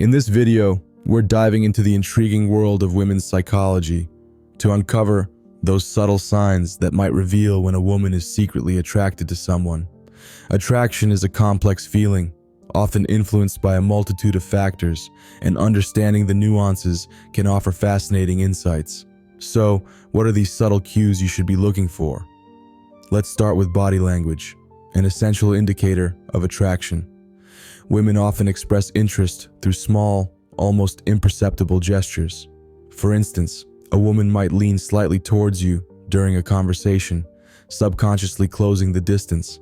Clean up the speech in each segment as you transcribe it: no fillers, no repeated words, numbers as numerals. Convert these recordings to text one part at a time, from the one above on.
In this video, we're diving into the intriguing world of women's psychology to uncover those subtle signs that might reveal when a woman is secretly attracted to someone. Attraction is a complex feeling, often influenced by a multitude of factors, and understanding the nuances can offer fascinating insights. So, what are these subtle cues you should be looking for? Let's start with body language, an essential indicator of attraction. Women often express interest through small, almost imperceptible gestures. For instance, a woman might lean slightly towards you during a conversation, subconsciously closing the distance.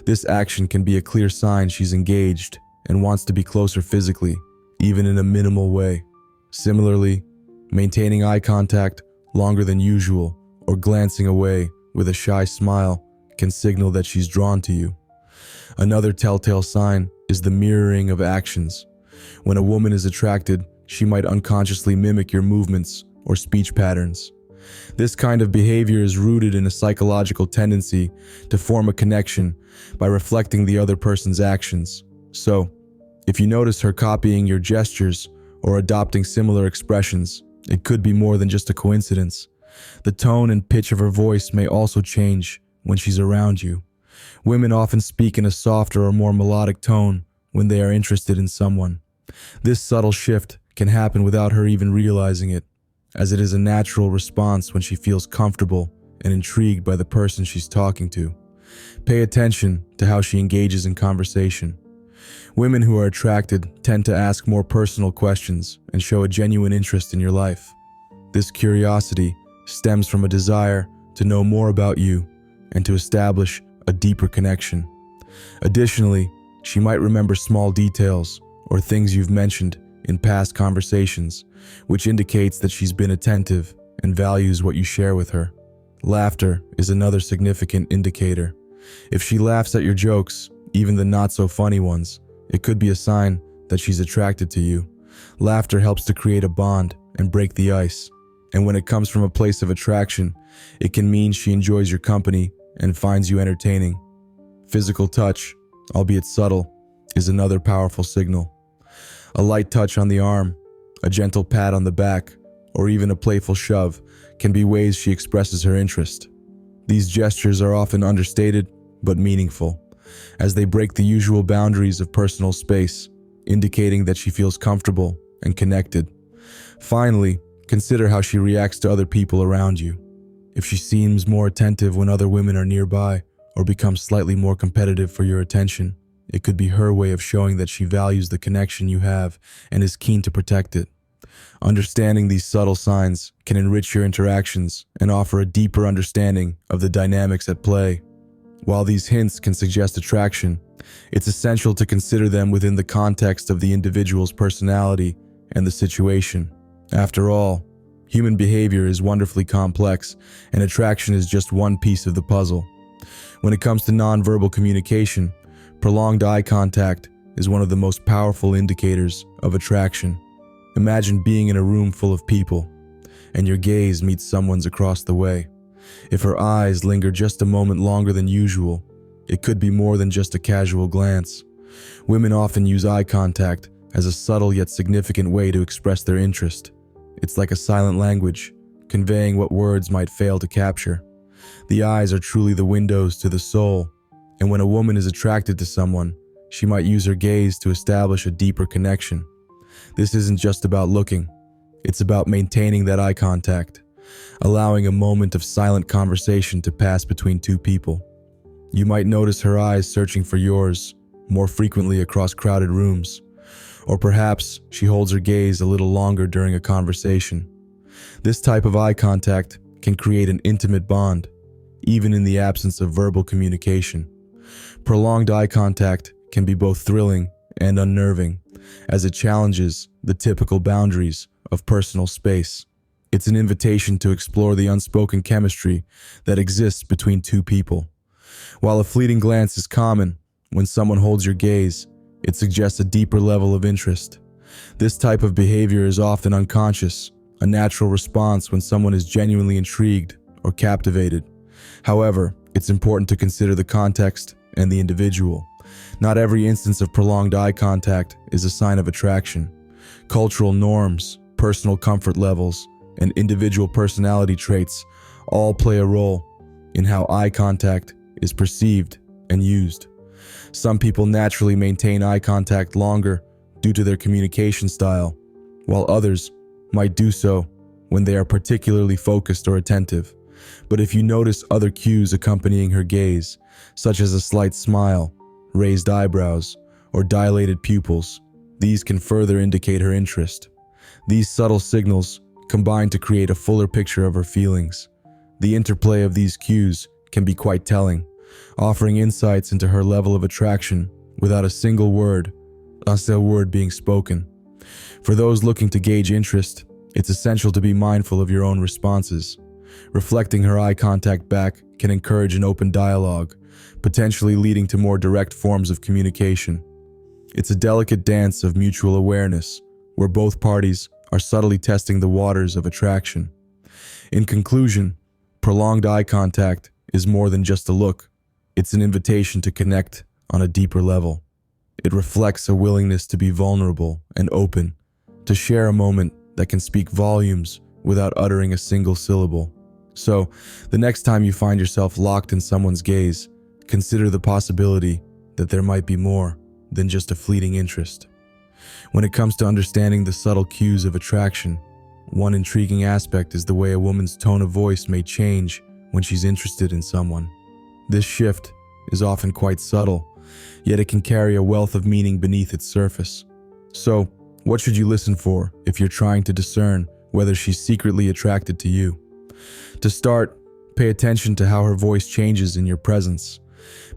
This action can be a clear sign she's engaged and wants to be closer physically, even in a minimal way. Similarly, maintaining eye contact longer than usual or glancing away with a shy smile can signal that she's drawn to you. Another telltale sign is the mirroring of actions. When a woman is attracted, she might unconsciously mimic your movements or speech patterns. This kind of behavior is rooted in a psychological tendency to form a connection by reflecting the other person's actions. So, if you notice her copying your gestures or adopting similar expressions, it could be more than just a coincidence. The tone and pitch of her voice may also change when she's around you. Women often speak in a softer or more melodic tone when they are interested in someone. This subtle shift can happen without her even realizing it, as it is a natural response when she feels comfortable and intrigued by the person she's talking to. Pay attention to how she engages in conversation. Women who are attracted tend to ask more personal questions and show a genuine interest in your life. This curiosity stems from a desire to know more about you and to establish a deeper connection. Additionally, she might remember small details or things you've mentioned in past conversations, which indicates that she's been attentive and values what you share with her. Laughter is another significant indicator. If she laughs at your jokes, even the not-so-funny ones, it could be a sign that she's attracted to you. Laughter helps to create a bond and break the ice. And when it comes from a place of attraction, it can mean she enjoys your company and finds you entertaining. Physical touch, albeit subtle, is another powerful signal. A light touch on the arm, a gentle pat on the back, or even a playful shove can be ways she expresses her interest. These gestures are often understated but meaningful, as they break the usual boundaries of personal space, indicating that she feels comfortable and connected. Finally, consider how she reacts to other people around you. If she seems more attentive when other women are nearby, or becomes slightly more competitive for your attention, it could be her way of showing that she values the connection you have and is keen to protect it. Understanding these subtle signs can enrich your interactions and offer a deeper understanding of the dynamics at play. While these hints can suggest attraction, it's essential to consider them within the context of the individual's personality and the situation. After all, human behavior is wonderfully complex, and attraction is just one piece of the puzzle. When it comes to nonverbal communication, prolonged eye contact is one of the most powerful indicators of attraction. Imagine being in a room full of people, and your gaze meets someone's across the way. If her eyes linger just a moment longer than usual, it could be more than just a casual glance. Women often use eye contact as a subtle yet significant way to express their interest. It's like a silent language, conveying what words might fail to capture. The eyes are truly the windows to the soul, and when a woman is attracted to someone, she might use her gaze to establish a deeper connection. This isn't just about looking, it's about maintaining that eye contact, allowing a moment of silent conversation to pass between two people. You might notice her eyes searching for yours more frequently across crowded rooms, or perhaps she holds her gaze a little longer during a conversation. This type of eye contact can create an intimate bond, even in the absence of verbal communication. Prolonged eye contact can be both thrilling and unnerving, as it challenges the typical boundaries of personal space. It's an invitation to explore the unspoken chemistry that exists between two people. While a fleeting glance is common, when someone holds your gaze, it suggests a deeper level of interest. This type of behavior is often unconscious, a natural response when someone is genuinely intrigued or captivated. However, it's important to consider the context and the individual. Not every instance of prolonged eye contact is a sign of attraction. Cultural norms, personal comfort levels, and individual personality traits all play a role in how eye contact is perceived and used. Some people naturally maintain eye contact longer due to their communication style, while others might do so when they are particularly focused or attentive. But if you notice other cues accompanying her gaze, such as a slight smile, raised eyebrows, or dilated pupils, these can further indicate her interest. These subtle signals combine to create a fuller picture of her feelings. The interplay of these cues can be quite telling, offering insights into her level of attraction without a single word being spoken. For those looking to gauge interest, it's essential to be mindful of your own responses. Reflecting her eye contact back can encourage an open dialogue, potentially leading to more direct forms of communication. It's a delicate dance of mutual awareness, where both parties are subtly testing the waters of attraction. In conclusion, prolonged eye contact is more than just a look. It's an invitation to connect on a deeper level. It reflects a willingness to be vulnerable and open, to share a moment that can speak volumes without uttering a single syllable. So, the next time you find yourself locked in someone's gaze, consider the possibility that there might be more than just a fleeting interest. When it comes to understanding the subtle cues of attraction, one intriguing aspect is the way a woman's tone of voice may change when she's interested in someone. This shift is often quite subtle, yet it can carry a wealth of meaning beneath its surface. So, what should you listen for if you're trying to discern whether she's secretly attracted to you? To start, pay attention to how her voice changes in your presence.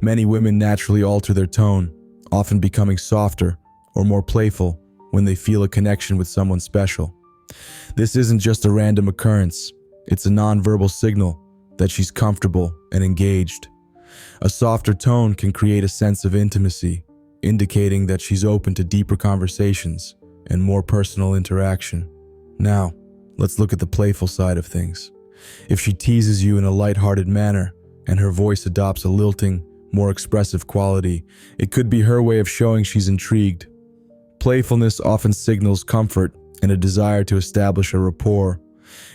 Many women naturally alter their tone, often becoming softer or more playful when they feel a connection with someone special. This isn't just a random occurrence, it's a nonverbal signal that she's comfortable and engaged. A softer tone can create a sense of intimacy, indicating that she's open to deeper conversations and more personal interaction. Now, let's look at the playful side of things. If she teases you in a lighthearted manner and her voice adopts a lilting, more expressive quality, it could be her way of showing she's intrigued. Playfulness often signals comfort and a desire to establish a rapport.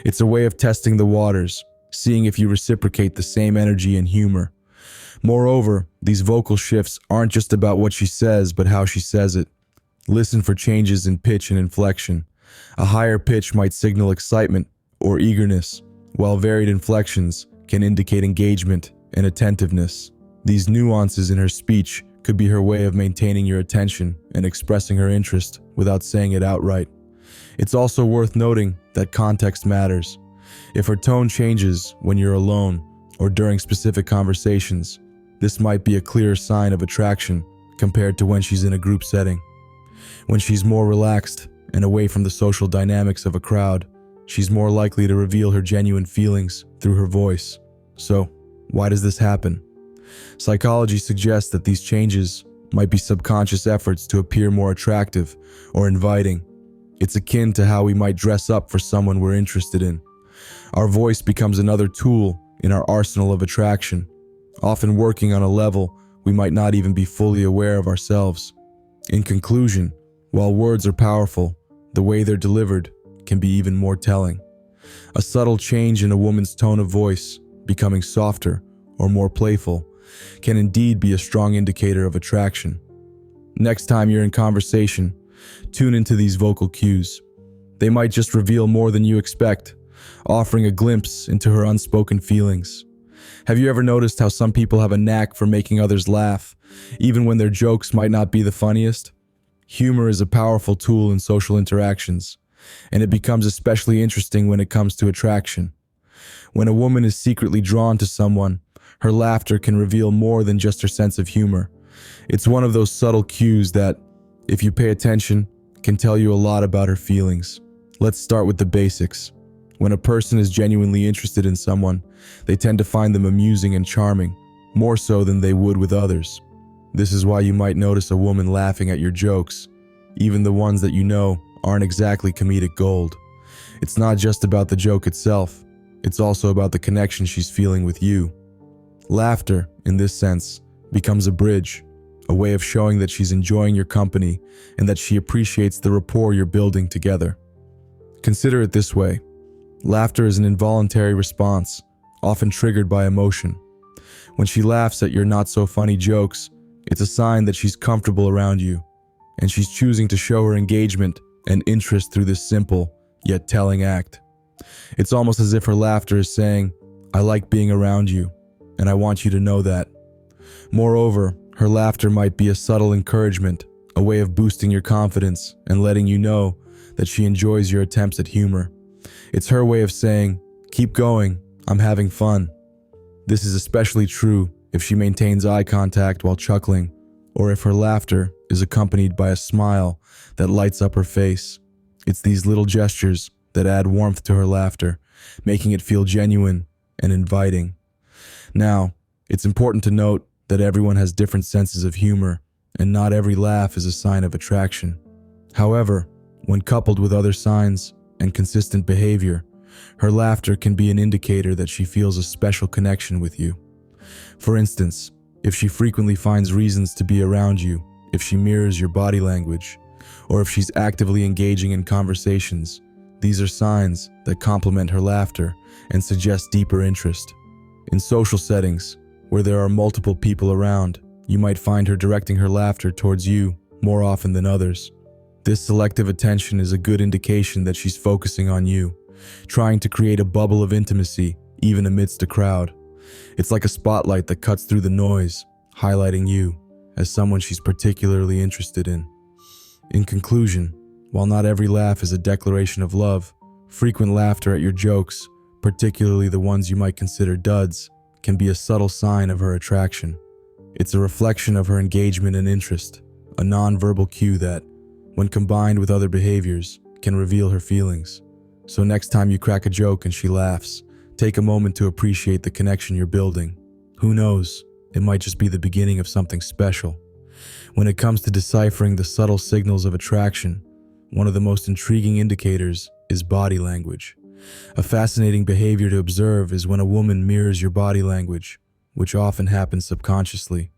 It's a way of testing the waters, seeing if you reciprocate the same energy and humor. Moreover, these vocal shifts aren't just about what she says, but how she says it. Listen for changes in pitch and inflection. A higher pitch might signal excitement or eagerness, while varied inflections can indicate engagement and attentiveness. These nuances in her speech could be her way of maintaining your attention and expressing her interest without saying it outright. It's also worth noting that context matters. If her tone changes when you're alone or during specific conversations, this might be a clear sign of attraction compared to when she's in a group setting. When she's more relaxed and away from the social dynamics of a crowd, she's more likely to reveal her genuine feelings through her voice. So, why does this happen? Psychology suggests that these changes might be subconscious efforts to appear more attractive or inviting. It's akin to how we might dress up for someone we're interested in. Our voice becomes another tool in our arsenal of attraction, often working on a level we might not even be fully aware of ourselves. In conclusion, while words are powerful, the way they're delivered can be even more telling. A subtle change in a woman's tone of voice, becoming softer or more playful, can indeed be a strong indicator of attraction. Next time you're in conversation, tune into these vocal cues. They might just reveal more than you expect, offering a glimpse into her unspoken feelings. Have you ever noticed how some people have a knack for making others laugh, even when their jokes might not be the funniest? Humor is a powerful tool in social interactions, and it becomes especially interesting when it comes to attraction. When a woman is secretly drawn to someone, her laughter can reveal more than just her sense of humor. It's one of those subtle cues that, if you pay attention, can tell you a lot about her feelings. Let's start with the basics. When a person is genuinely interested in someone, they tend to find them amusing and charming, more so than they would with others. This is why you might notice a woman laughing at your jokes, even the ones that you know aren't exactly comedic gold. It's not just about the joke itself, it's also about the connection she's feeling with you. Laughter, in this sense, becomes a bridge, a way of showing that she's enjoying your company and that she appreciates the rapport you're building together. Consider it this way. Laughter is an involuntary response, often triggered by emotion. When she laughs at your not-so-funny jokes, it's a sign that she's comfortable around you, and she's choosing to show her engagement and interest through this simple, yet telling act. It's almost as if her laughter is saying, "I like being around you, and I want you to know that." Moreover, her laughter might be a subtle encouragement, a way of boosting your confidence and letting you know that she enjoys your attempts at humor. It's her way of saying, "Keep going, I'm having fun." This is especially true if she maintains eye contact while chuckling, or if her laughter is accompanied by a smile that lights up her face. It's these little gestures that add warmth to her laughter, making it feel genuine and inviting. Now, it's important to note that everyone has different senses of humor, and not every laugh is a sign of attraction. However, when coupled with other signs and consistent behavior, her laughter can be an indicator that she feels a special connection with you. For instance, if she frequently finds reasons to be around you, if she mirrors your body language, or if she's actively engaging in conversations, these are signs that complement her laughter and suggest deeper interest. In social settings, where there are multiple people around, you might find her directing her laughter towards you more often than others. This selective attention is a good indication that she's focusing on you, trying to create a bubble of intimacy even amidst a crowd. It's like a spotlight that cuts through the noise, highlighting you as someone she's particularly interested in. In conclusion, while not every laugh is a declaration of love, frequent laughter at your jokes, particularly the ones you might consider duds, can be a subtle sign of her attraction. It's a reflection of her engagement and interest, a non-verbal cue that, when combined with other behaviors, can reveal her feelings. So next time you crack a joke and she laughs, take a moment to appreciate the connection you're building. Who knows, it might just be the beginning of something special. When it comes to deciphering the subtle signals of attraction, one of the most intriguing indicators is body language. A fascinating behavior to observe is when a woman mirrors your body language, which often happens subconsciously.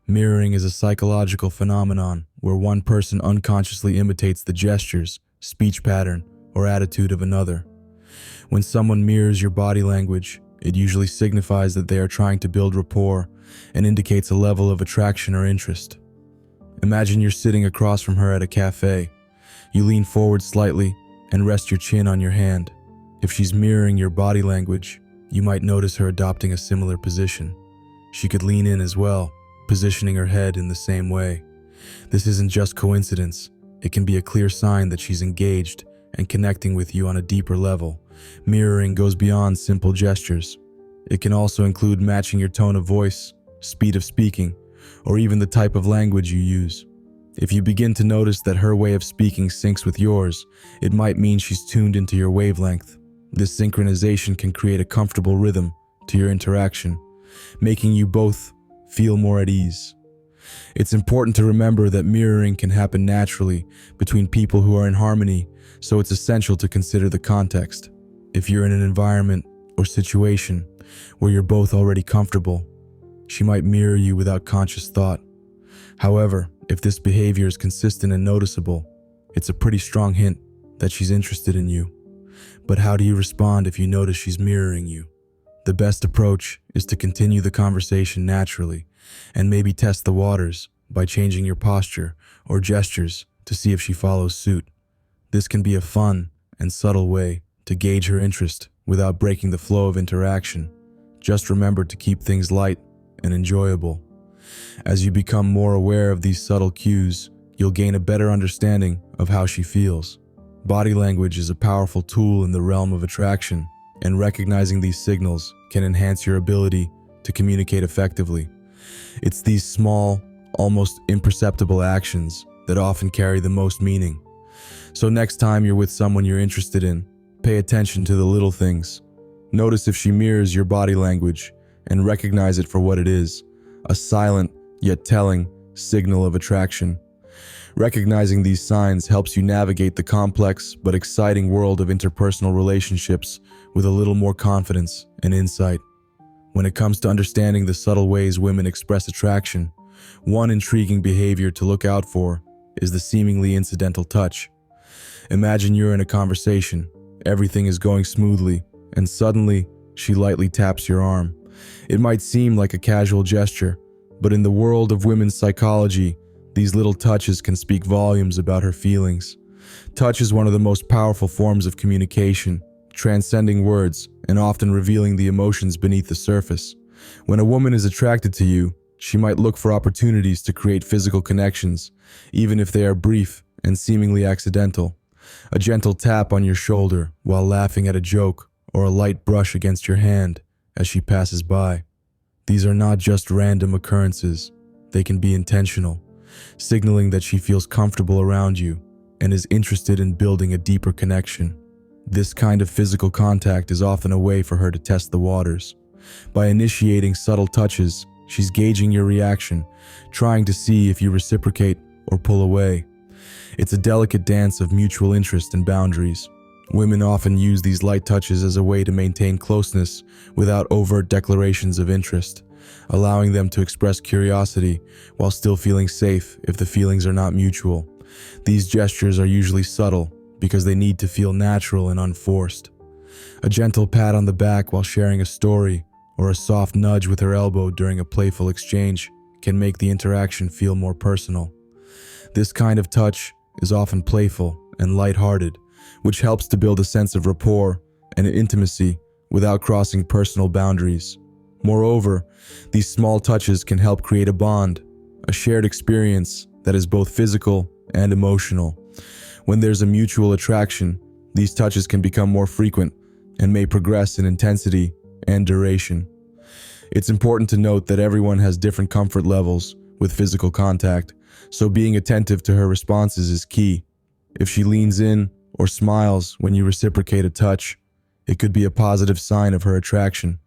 Mirroring is a psychological phenomenon where one person unconsciously imitates the gestures, speech pattern, or attitude of another. When someone mirrors your body language, it usually signifies that they are trying to build rapport and indicates a level of attraction or interest. Imagine you're sitting across from her at a cafe. You lean forward slightly and rest your chin on your hand. If she's mirroring your body language, you might notice her adopting a similar position. She could lean in as well, positioning her head in the same way. This isn't just coincidence. It can be a clear sign that she's engaged and connecting with you on a deeper level. Mirroring goes beyond simple gestures. It can also include matching your tone of voice, speed of speaking, or even the type of language you use. If you begin to notice that her way of speaking syncs with yours, it might mean she's tuned into your wavelength. This synchronization can create a comfortable rhythm to your interaction, making you both feel more at ease. It's important to remember that mirroring can happen naturally between people who are in harmony, so it's essential to consider the context. If you're in an environment or situation where you're both already comfortable, she might mirror you without conscious thought. However, if this behavior is consistent and noticeable, it's a pretty strong hint that she's interested in you. But how do you respond if you notice she's mirroring you? The best approach is to continue the conversation naturally and maybe test the waters by changing your posture or gestures to see if she follows suit. This can be a fun and subtle way to gauge her interest without breaking the flow of interaction. Just remember to keep things light and enjoyable. As you become more aware of these subtle cues, you'll gain a better understanding of how she feels. Body language is a powerful tool in the realm of attraction, and recognizing these signals can enhance your ability to communicate effectively. It's these small, almost imperceptible actions that often carry the most meaning. So next time you're with someone you're interested in, pay attention to the little things. Notice if she mirrors your body language and recognize it for what it is, a silent yet telling signal of attraction. Recognizing these signs helps you navigate the complex but exciting world of interpersonal relationships with a little more confidence and insight. When it comes to understanding the subtle ways women express attraction, One intriguing behavior to look out for is the seemingly incidental touch. Imagine you're in a conversation, everything is going smoothly, and suddenly she lightly taps your arm. It might seem like a casual gesture, but in the world of women's psychology, these little touches can speak volumes about her feelings. Touch is one of the most powerful forms of communication, transcending words and often revealing the emotions beneath the surface. When a woman is attracted to you, she might look for opportunities to create physical connections, even if they are brief and seemingly accidental. A gentle tap on your shoulder while laughing at a joke, or a light brush against your hand as she passes by. These are not just random occurrences, they can be intentional, signaling that she feels comfortable around you and is interested in building a deeper connection. This kind of physical contact is often a way for her to test the waters. By initiating subtle touches, she's gauging your reaction, trying to see if you reciprocate or pull away. It's a delicate dance of mutual interest and boundaries. Women often use these light touches as a way to maintain closeness without overt declarations of interest, allowing them to express curiosity while still feeling safe if the feelings are not mutual. These gestures are usually subtle because they need to feel natural and unforced. A gentle pat on the back while sharing a story, or a soft nudge with her elbow during a playful exchange can make the interaction feel more personal. This kind of touch is often playful and lighthearted, which helps to build a sense of rapport and intimacy without crossing personal boundaries. Moreover, these small touches can help create a bond, a shared experience that is both physical and emotional. When there's a mutual attraction, these touches can become more frequent and may progress in intensity and duration. It's important to note that everyone has different comfort levels with physical contact, so being attentive to her responses is key. If she leans in or smiles when you reciprocate a touch, it could be a positive sign of her attraction.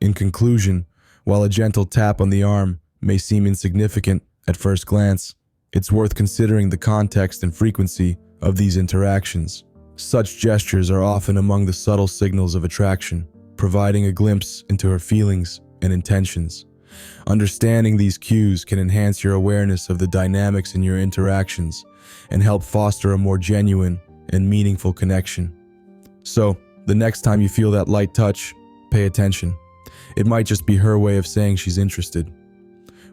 In conclusion, while a gentle tap on the arm may seem insignificant at first glance, it's worth considering the context and frequency of these interactions. Such gestures are often among the subtle signals of attraction, providing a glimpse into her feelings and intentions. Understanding these cues can enhance your awareness of the dynamics in your interactions and help foster a more genuine and meaningful connection. So, the next time you feel that light touch, pay attention. It might just be her way of saying she's interested.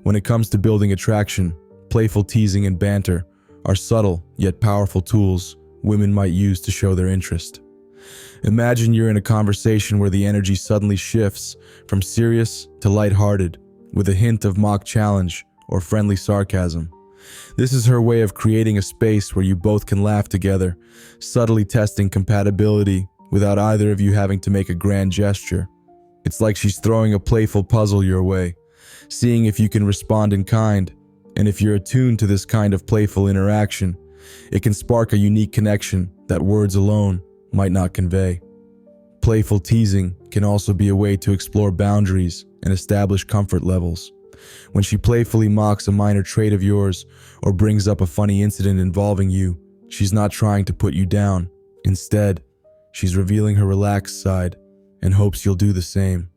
When it comes to building attraction, playful teasing and banter are subtle yet powerful tools women might use to show their interest. Imagine you're in a conversation where the energy suddenly shifts from serious to lighthearted, with a hint of mock challenge or friendly sarcasm. This is her way of creating a space where you both can laugh together, subtly testing compatibility without either of you having to make a grand gesture. It's like she's throwing a playful puzzle your way, seeing if you can respond in kind, and if you're attuned to this kind of playful interaction, it can spark a unique connection that words alone might not convey. Playful teasing can also be a way to explore boundaries and establish comfort levels. When she playfully mocks a minor trait of yours or brings up a funny incident involving you, she's not trying to put you down. Instead, she's revealing her relaxed side and hopes you'll do the same.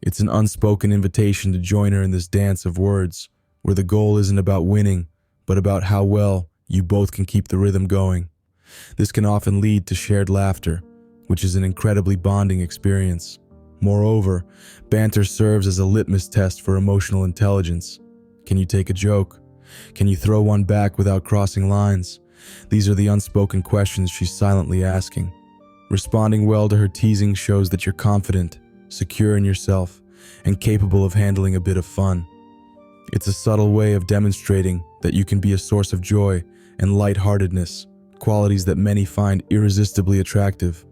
It's an unspoken invitation to join her in this dance of words, where the goal isn't about winning, but about how well you both can keep the rhythm going. This can often lead to shared laughter, which is an incredibly bonding experience. Moreover, banter serves as a litmus test for emotional intelligence. Can you take a joke? Can you throw one back without crossing lines? These are the unspoken questions she's silently asking. Responding well to her teasing shows that you're confident, secure in yourself, and capable of handling a bit of fun. It's a subtle way of demonstrating that you can be a source of joy and lightheartedness, qualities that many find irresistibly attractive.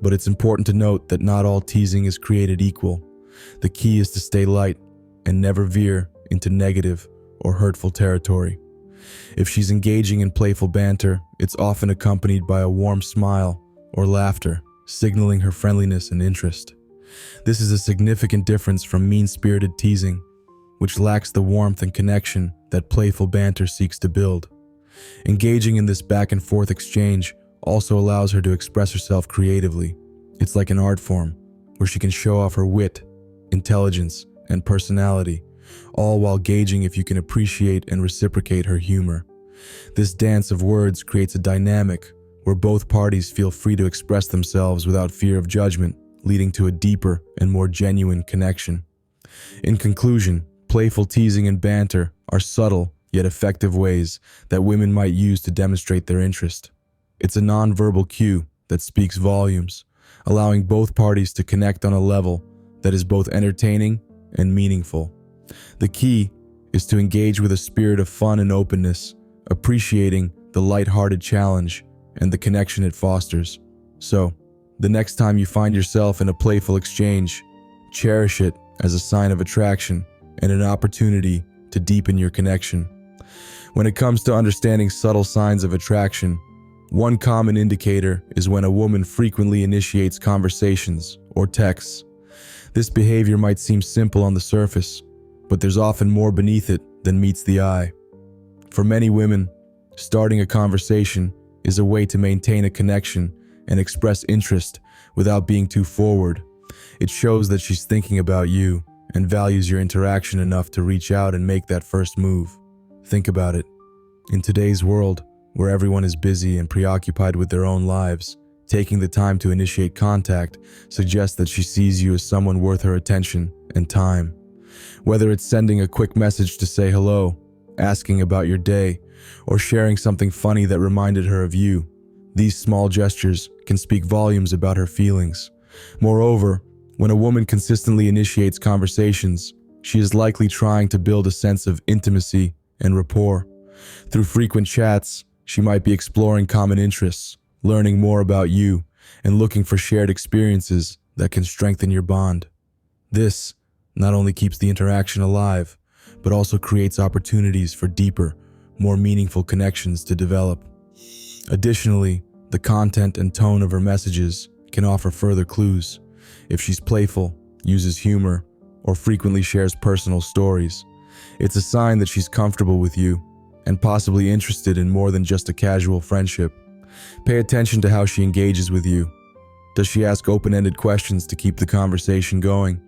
But it's important to note that not all teasing is created equal. The key is to stay light and never veer into negative or hurtful territory. If she's engaging in playful banter, it's often accompanied by a warm smile or laughter, signaling her friendliness and interest. This is a significant difference from mean-spirited teasing, which lacks the warmth and connection that playful banter seeks to build. Engaging in this back-and-forth exchange also allows her to express herself creatively. It's like an art form, where she can show off her wit, intelligence, and personality all while gauging if you can appreciate and reciprocate her humor. This dance of words creates a dynamic where both parties feel free to express themselves without fear of judgment, leading to a deeper and more genuine connection. In conclusion, playful teasing and banter are subtle yet effective ways that women might use to demonstrate their interest. It's a nonverbal cue that speaks volumes, allowing both parties to connect on a level that is both entertaining and meaningful. The key is to engage with a spirit of fun and openness, appreciating the lighthearted challenge and the connection it fosters. So, the next time you find yourself in a playful exchange, cherish it as a sign of attraction and an opportunity to deepen your connection. When it comes to understanding subtle signs of attraction, one common indicator is when a woman frequently initiates conversations or texts. This behavior might seem simple on the surface, but there's often more beneath it than meets the eye. For many women, starting a conversation is a way to maintain a connection and express interest without being too forward. It shows that she's thinking about you and values your interaction enough to reach out and make that first move. Think about it. In today's world, where everyone is busy and preoccupied with their own lives, taking the time to initiate contact suggests that she sees you as someone worth her attention and time. Whether it's sending a quick message to say hello, asking about your day, or sharing something funny that reminded her of you, these small gestures can speak volumes about her feelings. Moreover, when a woman consistently initiates conversations, she is likely trying to build a sense of intimacy and rapport. Through frequent chats, she might be exploring common interests, learning more about you, and looking for shared experiences that can strengthen your bond. This not only keeps the interaction alive, but also creates opportunities for deeper, more meaningful connections to develop. Additionally, the content and tone of her messages can offer further clues. If she's playful, uses humor, or frequently shares personal stories, it's a sign that she's comfortable with you and possibly interested in more than just a casual friendship. Pay attention to how she engages with you. Does she ask open-ended questions to keep the conversation going?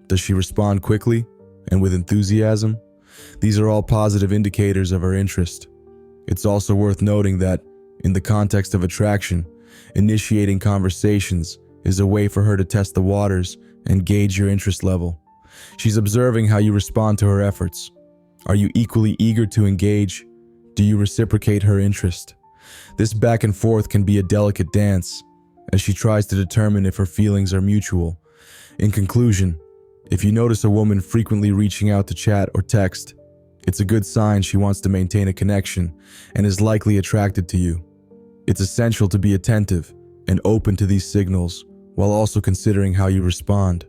Does she respond quickly and with enthusiasm? These are all positive indicators of her interest. It's also worth noting that, in the context of attraction, initiating conversations is a way for her to test the waters and gauge your interest level. She's observing how you respond to her efforts. Are you equally eager to engage? Do you reciprocate her interest? This back and forth can be a delicate dance, as she tries to determine if her feelings are mutual. In conclusion, if you notice a woman frequently reaching out to chat or text, it's a good sign she wants to maintain a connection and is likely attracted to you. It's essential to be attentive and open to these signals while also considering how you respond.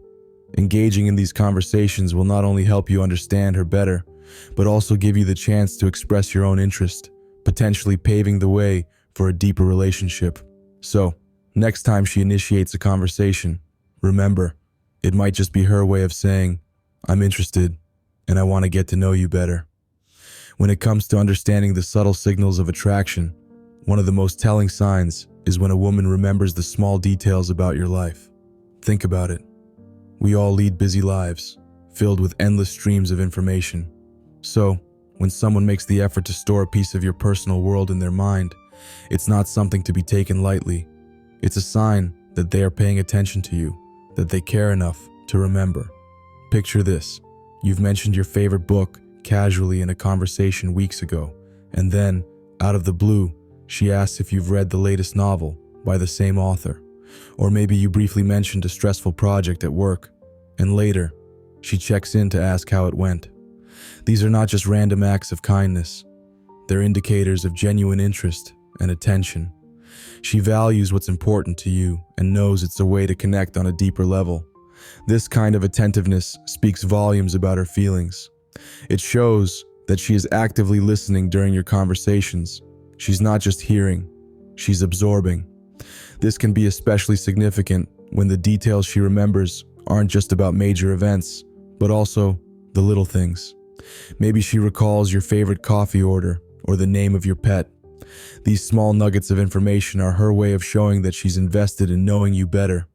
Engaging in these conversations will not only help you understand her better, but also give you the chance to express your own interest, potentially paving the way for a deeper relationship. So, next time she initiates a conversation, remember, it might just be her way of saying, "I'm interested, and I want to get to know you better." When it comes to understanding the subtle signals of attraction, one of the most telling signs is when a woman remembers the small details about your life. Think about it. We all lead busy lives, filled with endless streams of information. So, when someone makes the effort to store a piece of your personal world in their mind, it's not something to be taken lightly. It's a sign that they are paying attention to you, that they care enough to remember. Picture this. You've mentioned your favorite book casually in a conversation weeks ago, and then, out of the blue, she asks if you've read the latest novel by the same author. Or maybe you briefly mentioned a stressful project at work, and later, she checks in to ask how it went. These are not just random acts of kindness. They're indicators of genuine interest and attention. She values what's important to you and knows it's a way to connect on a deeper level. This kind of attentiveness speaks volumes about her feelings. It shows that she is actively listening during your conversations. She's not just hearing, she's absorbing. This can be especially significant when the details she remembers aren't just about major events, but also the little things. Maybe she recalls your favorite coffee order or the name of your pet. These small nuggets of information are her way of showing that she's invested in knowing you better.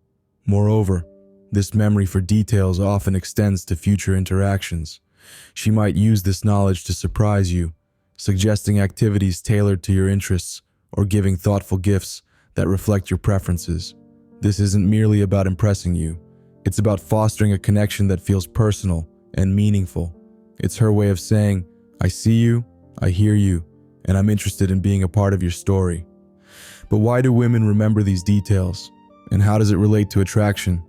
Moreover, this memory for details often extends to future interactions. She might use this knowledge to surprise you, suggesting activities tailored to your interests or giving thoughtful gifts that reflect your preferences. This isn't merely about impressing you. It's about fostering a connection that feels personal and meaningful. It's her way of saying, I see you, I hear you, and I'm interested in being a part of your story. But why do women remember these details? And how does it relate to attraction?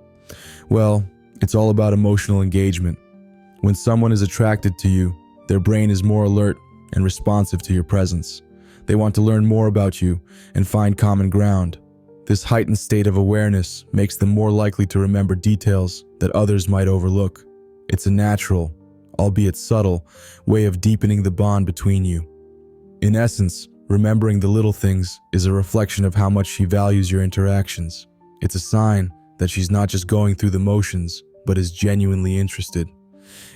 Well, it's all about emotional engagement. When someone is attracted to you, their brain is more alert and responsive to your presence. They want to learn more about you and find common ground. This heightened state of awareness makes them more likely to remember details that others might overlook. It's a natural, albeit subtle, way of deepening the bond between you. In essence, remembering the little things is a reflection of how much she values your interactions. It's a sign that she's not just going through the motions, but is genuinely interested.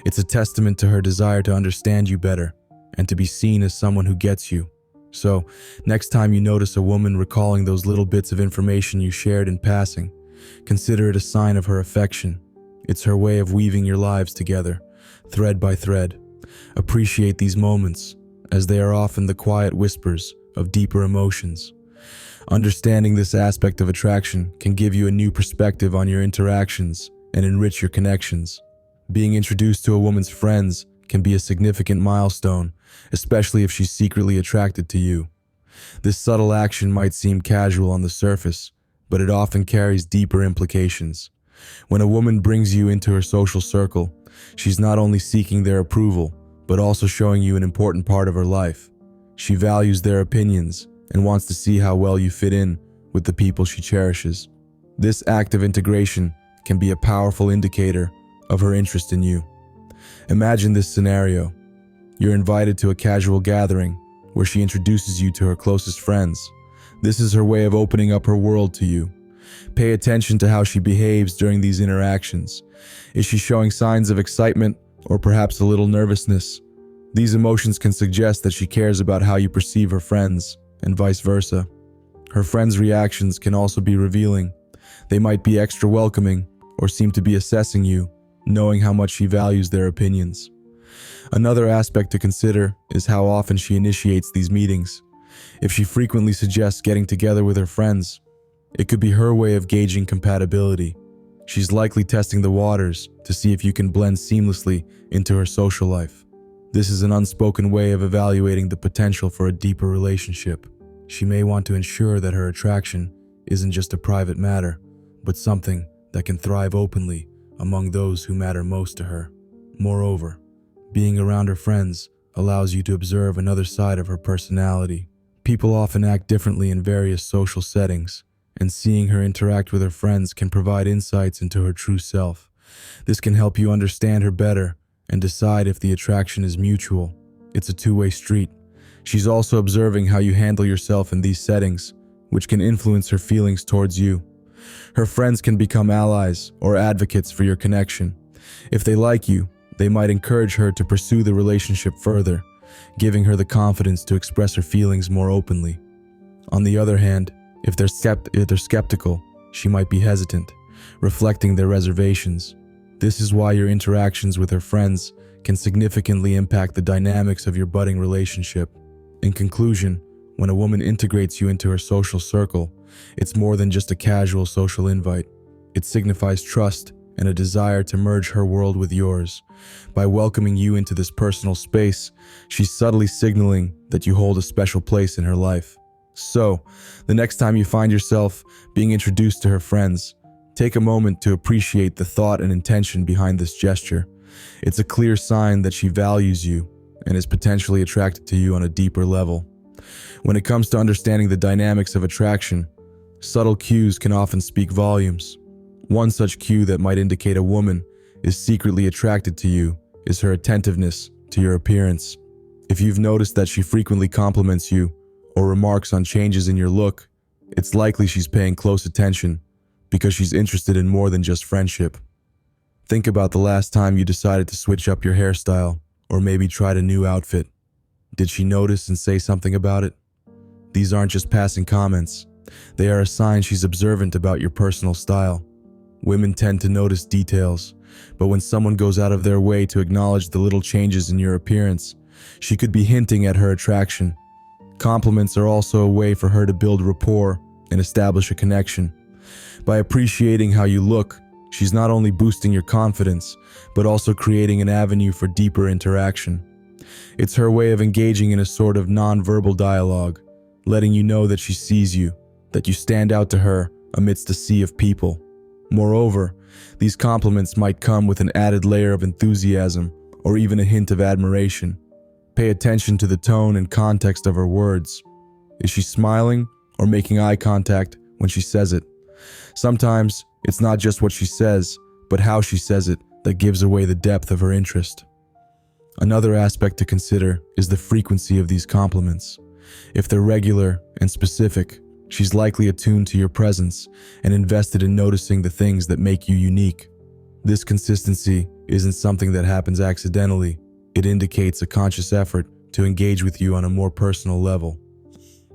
It's a testament to her desire to understand you better and to be seen as someone who gets you. So, next time you notice a woman recalling those little bits of information you shared in passing, consider it a sign of her affection. It's her way of weaving your lives together, thread by thread. Appreciate these moments, as they are often the quiet whispers of deeper emotions. Understanding this aspect of attraction can give you a new perspective on your interactions and enrich your connections. Being introduced to a woman's friends can be a significant milestone, especially if she's secretly attracted to you. This subtle action might seem casual on the surface, but it often carries deeper implications. When a woman brings you into her social circle, she's not only seeking their approval, but also showing you an important part of her life. She values their opinions and wants to see how well you fit in with the people she cherishes. This act of integration can be a powerful indicator of her interest in you. Imagine this scenario. You're invited to a casual gathering where she introduces you to her closest friends. This is her way of opening up her world to you. Pay attention to how she behaves during these interactions. Is she showing signs of excitement or perhaps a little nervousness? These emotions can suggest that she cares about how you perceive her friends, and vice versa. Her friends' reactions can also be revealing. They might be extra welcoming or seem to be assessing you, knowing how much she values their opinions. Another aspect to consider is how often she initiates these meetings. If she frequently suggests getting together with her friends, it could be her way of gauging compatibility. She's likely testing the waters to see if you can blend seamlessly into her social life. This is an unspoken way of evaluating the potential for a deeper relationship. She may want to ensure that her attraction isn't just a private matter, but something that can thrive openly among those who matter most to her. Moreover, being around her friends allows you to observe another side of her personality. People often act differently in various social settings, and seeing her interact with her friends can provide insights into her true self. This can help you understand her better and decide if the attraction is mutual. It's a two-way street. She's also observing how you handle yourself in these settings, which can influence her feelings towards you. Her friends can become allies or advocates for your connection. If they like you, they might encourage her to pursue the relationship further, giving her the confidence to express her feelings more openly. On the other hand, if they're skeptical, she might be hesitant, reflecting their reservations. This is why your interactions with her friends can significantly impact the dynamics of your budding relationship. In conclusion, when a woman integrates you into her social circle, it's more than just a casual social invite. It signifies trust and a desire to merge her world with yours. By welcoming you into this personal space, she's subtly signaling that you hold a special place in her life. So, the next time you find yourself being introduced to her friends, take a moment to appreciate the thought and intention behind this gesture. It's a clear sign that she values you and is potentially attracted to you on a deeper level. When it comes to understanding the dynamics of attraction, subtle cues can often speak volumes. One such cue that might indicate a woman is secretly attracted to you is her attentiveness to your appearance. If you've noticed that she frequently compliments you or remarks on changes in your look, it's likely she's paying close attention because she's interested in more than just friendship. Think about the last time you decided to switch up your hairstyle or maybe tried a new outfit. Did she notice and say something about it? These aren't just passing comments. They are a sign she's observant about your personal style. Women tend to notice details, But when someone goes out of their way to acknowledge the little changes in your appearance, she could be hinting at her attraction. Compliments are also a way for her to build rapport and establish a connection. By appreciating how you look, she's not only boosting your confidence, but also creating an avenue for deeper interaction. It's her way of engaging in a sort of non-verbal dialogue, letting you know that she sees you, that you stand out to her amidst a sea of people. Moreover, these compliments might come with an added layer of enthusiasm or even a hint of admiration. Pay attention to the tone and context of her words. Is she smiling or making eye contact when she says it? Sometimes it's not just what she says, but how she says it that gives away the depth of her interest. Another aspect to consider is the frequency of these compliments. If they're regular and specific, she's likely attuned to your presence and invested in noticing the things that make you unique. This consistency isn't something that happens accidentally. It indicates a conscious effort to engage with you on a more personal level.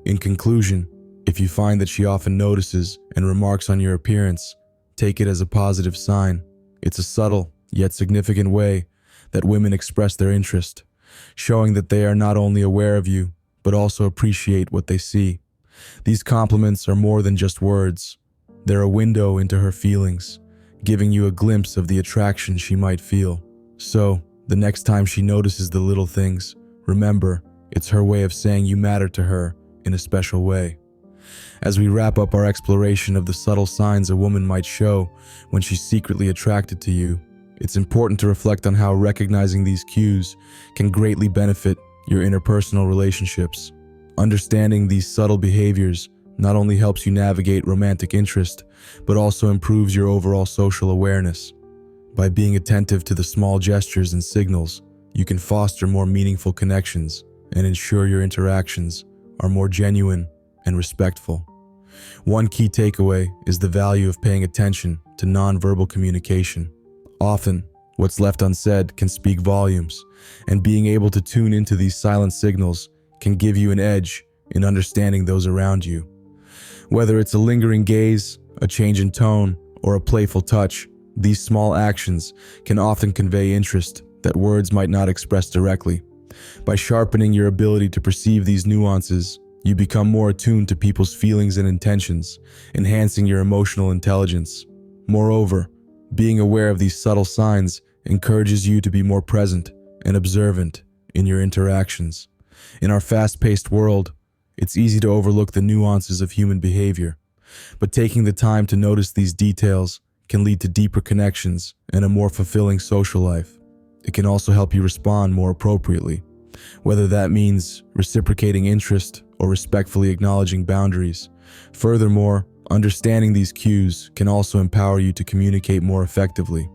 In conclusion, if you find that she often notices and remarks on your appearance, take it as a positive sign. It's a subtle, yet significant way that women express their interest, showing that they are not only aware of you, but also appreciate what they see. These compliments are more than just words. They're a window into her feelings, giving you a glimpse of the attraction she might feel. So, the next time she notices the little things, remember, it's her way of saying you matter to her in a special way. As we wrap up our exploration of the subtle signs a woman might show when she's secretly attracted to you, it's important to reflect on how recognizing these cues can greatly benefit your interpersonal relationships. Understanding these subtle behaviors not only helps you navigate romantic interest, but also improves your overall social awareness. By being attentive to the small gestures and signals, you can foster more meaningful connections and ensure your interactions are more genuine and respectful. One key takeaway is the value of paying attention to nonverbal communication. Often, what's left unsaid can speak volumes, and being able to tune into these silent signals can give you an edge in understanding those around you. Whether it's a lingering gaze, a change in tone, or a playful touch, these small actions can often convey interest that words might not express directly. By sharpening your ability to perceive these nuances, you become more attuned to people's feelings and intentions, enhancing your emotional intelligence. Moreover, being aware of these subtle signs encourages you to be more present and observant in your interactions. In our fast-paced world, it's easy to overlook the nuances of human behavior, but taking the time to notice these details can lead to deeper connections and a more fulfilling social life. It can also help you respond more appropriately, whether that means reciprocating interest or respectfully acknowledging boundaries. Furthermore, understanding these cues can also empower you to communicate more effectively.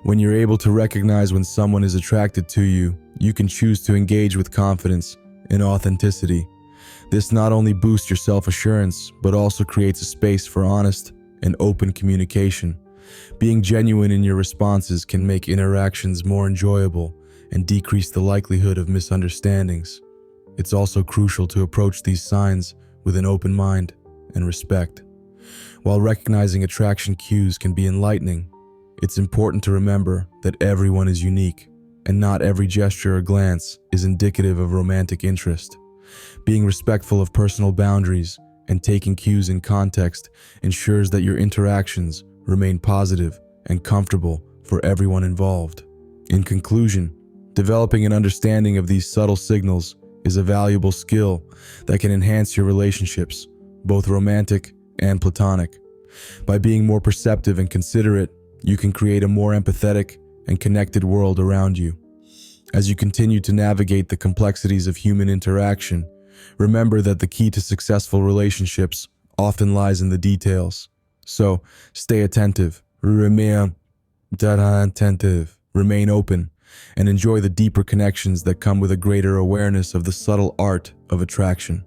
When you're able to recognize when someone is attracted to you, you can choose to engage with confidence and authenticity. This not only boosts your self-assurance, but also creates a space for honest and open communication. Being genuine in your responses can make interactions more enjoyable and decrease the likelihood of misunderstandings. It's also crucial to approach these signs with an open mind and respect. While recognizing attraction cues can be enlightening, it's important to remember that everyone is unique, and not every gesture or glance is indicative of romantic interest. Being respectful of personal boundaries and taking cues in context ensures that your interactions remain positive and comfortable for everyone involved. In conclusion, developing an understanding of these subtle signals is a valuable skill that can enhance your relationships, both romantic and platonic. By being more perceptive and considerate, you can create a more empathetic and connected world around you. As you continue to navigate the complexities of human interaction, remember that the key to successful relationships often lies in the details. So, stay attentive, remain open, and enjoy the deeper connections that come with a greater awareness of the subtle art of attraction.